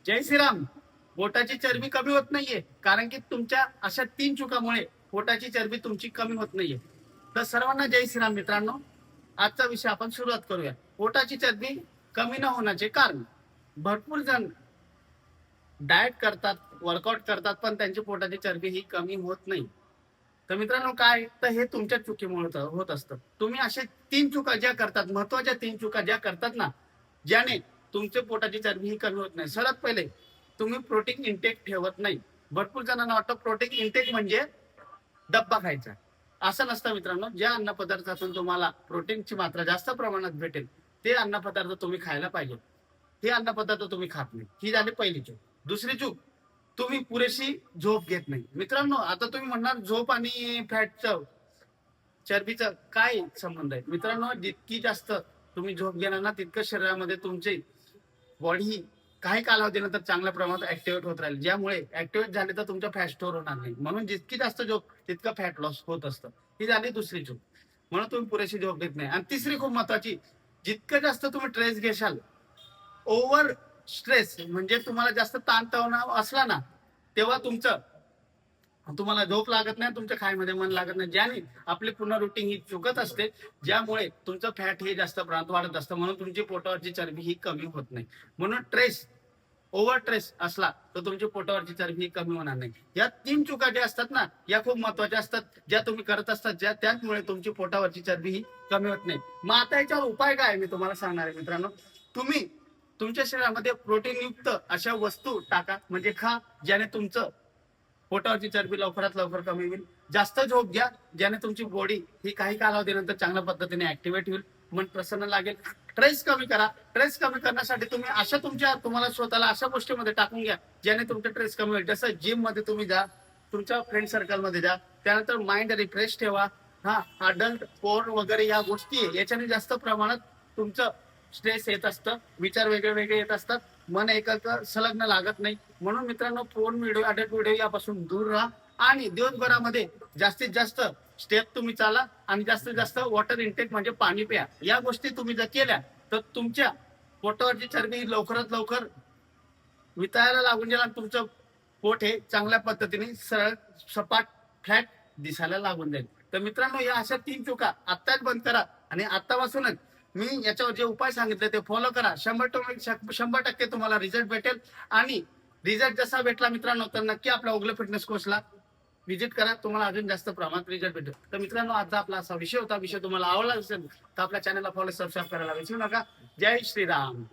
जय श्रीराम. पोटाची चरबी कमी होत नाहीये कारण की तुमच्या अशा 3 चुकामुळे पोटाची चरबी तुमची कमी होत नाहीये. तर सर्वांना जय श्रीराम मित्रांनो. आजचा विषय आपण सुरुवात करूया. पोटाची चरबी कमी न होण्याचे कारण. भरपूर जण डाएट करतात, वर्कआउट करतात, पण त्यांची पोटाची चरबी ही कमी होत नाही. तर मित्रांनो काय तर हे तुमच्या चुकीमुळे होत असतं. तुम्ही असे 3 चुका ज्या करतात, महत्वाच्या 3 चुका ज्या करतात ना, ज्याने तुमच्या पोटाची चरबी ही कमी होत नाही. सर्वात पहिले तुम्ही प्रोटीन इंटेक ठेवत नाही. भरपूर जणांना वाटतं प्रोटीन इंटेक म्हणजे डब्बा खायचा. असं नसतं मित्रांनो. ज्या अन्न पदार्थातून तुम्हाला प्रोटीनची मात्रा जास्त प्रमाणात भेटेल ते अन्न पदार्थ तुम्ही खायला पाहिजे. हे अन्न पदार्थ तुम्ही खात नाही. ही झाली पहिली चूक. दुसरी चूक, तुम्ही पुरेशी झोप घेत नाही. मित्रांनो आता तुम्ही म्हणणार झोप आणि फॅटचं चरबीचा काय संबंध आहे? मित्रांनो जितकी जास्त तुम्ही झोप घेणार ना तितकं शरीरामध्ये तुमची बॉडी काही कालावधीनंतर चांगल्या प्रमाणात ऍक्टिव्हेट होत राहील. ज्यामुळे ऍक्टिव्हेट झाले तर तुमच्या फॅट स्टोअर होणार नाही. म्हणून जितकी जास्त झोप तितकं फॅट लॉस होत असतं. ही झाली दुसरी चूक. म्हणून तुम्ही पुरेशी झोप घेत नाही. आणि तिसरी खूप महत्वाची, जितकं जास्त तुम्ही स्ट्रेस घेशाल, ओव्हर स्ट्रेस म्हणजे तुम्हाला जास्त ताणतणाव असला ना तेव्हा तुम्हाला झोप लागत नाही, तुमच्या खायमध्ये मन लागत नाही, ज्याने आपली पूर्ण रुटीन ही चुकत असते, ज्यामुळे तुमचं फॅट हे जास्त प्रमाणात वाढत असतं. म्हणून तुमची पोटावरची चरबी ही कमी होत नाही. म्हणून ओव्हर स्ट्रेस असला तर तुमची पोटावरची चरबी ही कमी होणार नाही. या 3 चुका ज्या असतात ना या खूप महत्वाच्या असतात, ज्या तुम्ही करत असतात, त्यामुळे तुमची पोटावरची चरबी ही कमी होत नाही. मग आता याच्यावर उपाय काय मी तुम्हाला सांगणार आहे मित्रांनो. तुम्ही तुमच्या शरीरामध्ये प्रोटीन युक्त अशा वस्तू टाका, म्हणजे खा, ज्याने तुमचं पोटावरची चरबी लवकरात लवकर कमी होईल. जास्त झोप घ्या, ज्याने तुमची बॉडी ही काही कालावधीनंतर चांगल्या पद्धतीने ऍक्टिव्हेट होईल, मन प्रसन्न लागेल. स्ट्रेस कमी करा. स्ट्रेस कमी करण्यासाठी तुम्हाला स्वतःला अशा गोष्टीमध्ये टाकून घ्या ज्याने तुमचं स्ट्रेस कमी होईल. जसं जिम मध्ये तुम्ही जा, तुमच्या फ्रेंड सर्कलमध्ये जा, त्यानंतर माइंड रिफ्रेश ठेवा. अडल्ट पोर वगैरे या गोष्टी याच्याने जास्त प्रमाणात तुमचं स्ट्रेस येत असतं, विचार वेगळे वेगळे येत असतात, मन एकाच संलग्न लागत नाही. म्हणून मित्रांनो फोन व्हिडिओ, अडल्ट व्हिडिओ यापासून दूर राहा आणि दिवसभरामध्ये जास्तीत जास्त स्टेप तुम्ही चाला आणि जास्तीत जास्त वॉटर इंटेक म्हणजे पाणी प्या. या गोष्टी तुम्ही जर केल्या तर तुमच्या पोटावरची चरबी लवकरात लवकर वितळायला लागून जाईल आणि तुमचं पोट हे चांगल्या पद्धतीने सरळ सपाट फ्लॅट दिसायला लागून जाईल. तर मित्रांनो या अशा 3 चुका आत्ताच बंद करा आणि आत्तापासूनच मी याच्यावर जे उपाय सांगितले ते फॉलो करा. 100% तुम्हाला रिझल्ट भेटेल. आणि रिझल्ट जसा भेटला मित्रांनो तर नक्की आपल्या ओगले फिटनेस कोर्सला व्हिजिट करा. तुम्हाला अजून जास्त प्रमाणात रिझल्ट भेटेल. तर मित्रांनो आजचा आपला असा विषय होता. विषय तुम्हाला आवडला असेल तर आपल्या चॅनलला फॉलो सबस्क्राईब करायला विसरू नका. जय श्रीराम.